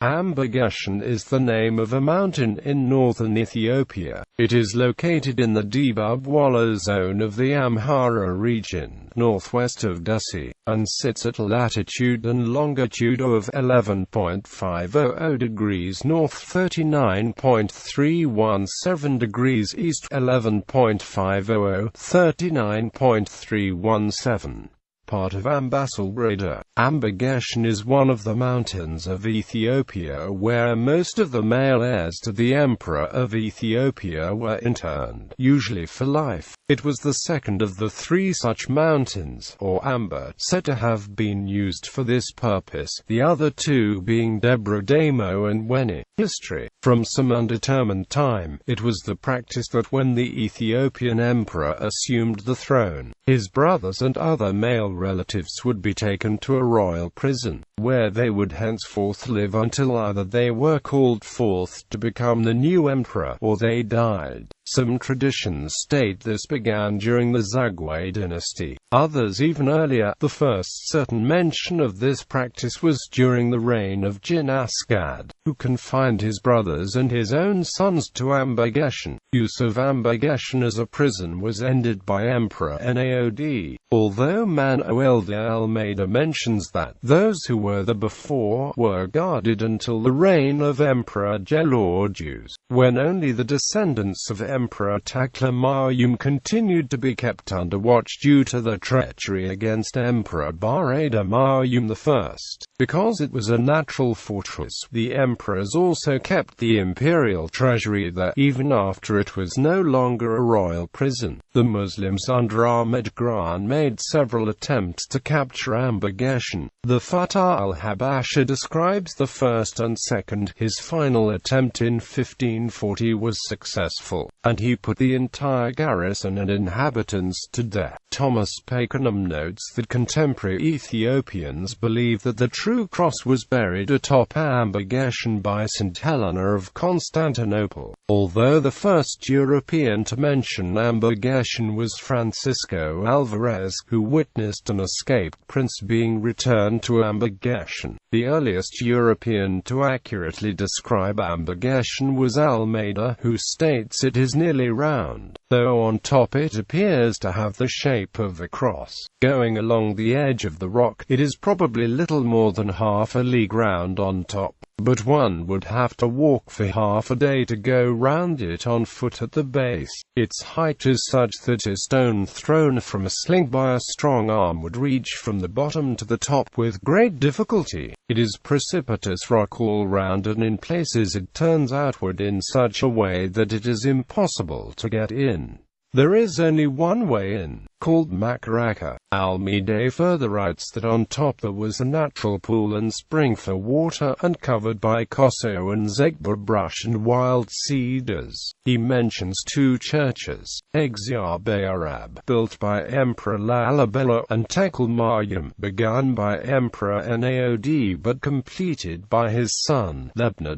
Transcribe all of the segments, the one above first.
Amba Geshen is the name of a mountain in northern Ethiopia. It is located in the Debub Wollo Zone of the Amhara Region, northwest of Dessie, and sits at a latitude and longitude of 11.500 degrees north, 39.317 degrees east, 11.500, 39.317. Part of Ambassel woreda. Amba Geshen is one of the mountains of Ethiopia where most of the male heirs to the Emperor of Ethiopia were interned, usually for life. It was the second of the three such mountains, or Amba, said to have been used for this purpose, the other two being Debre Damo and Wehni. History. From some undetermined time, it was the practice that when the Ethiopian emperor assumed the throne, his brothers and other male relatives would be taken to a royal prison, where they would henceforth live until either they were called forth to become the new emperor, or they died. Some traditions state this began during the Zagwe dynasty, others even earlier. The first certain mention of this practice was during the reign of Asgad, who confined his brothers and his own sons to Amba Geshen. Use of Amba Geshen as a prison was ended by Emperor Naod, although Manuel de Almeida mentions that those who were there before were guarded until the reign of Emperor Gelawdus, when only the descendants of Emperor Taklamayum continued to be kept under watch due to the treachery against Emperor Baredamayum I. Because it was a natural fortress, the emperors also kept the imperial treasury there, even after it was no longer a royal prison. The Muslims under Ahmed Gran made several attempts to capture Amba Geshen. The Fatah al-Habasha describes the first and second. His final attempt in 1540 was successful, and he put the entire garrison and inhabitants to death. Thomas Pakenham notes that contemporary Ethiopians believe that the true cross was buried atop Amba Geshen by St. Helena of Constantinople, although the first European to mention Amba Geshen was Francisco Alvarez, who witnessed an escaped prince being returned to Amba Geshen. The earliest European to accurately describe Amba Geshen was Almeida, who states it is nearly round, though on top it appears to have the shape of a cross. Going along the edge of the rock, it is probably little more than half a league round on top, but one would have to walk for half a day to go round it on foot at the base. Its height is such that a stone thrown from a sling by a strong arm would reach from the bottom to the top with great difficulty. It is precipitous rock all round, and in places it turns outward in such a way that it is impossible to get in. There is only one way in, called Makaraka. Almeida further writes that on top there was a natural pool and spring for water, and covered by koso and zegba brush and wild cedars. He mentions two churches, Exarbayarab, built by Emperor Lalibela, and Taklamayum, begun by Emperor Naod but completed by his son Lebna,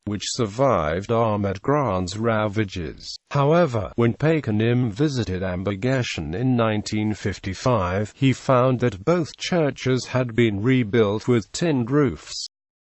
which survived Ahmed Gran's ravages. However, when Pakenham visited Amba Geshen in 1955, he found that both churches had been rebuilt with tinned roofs.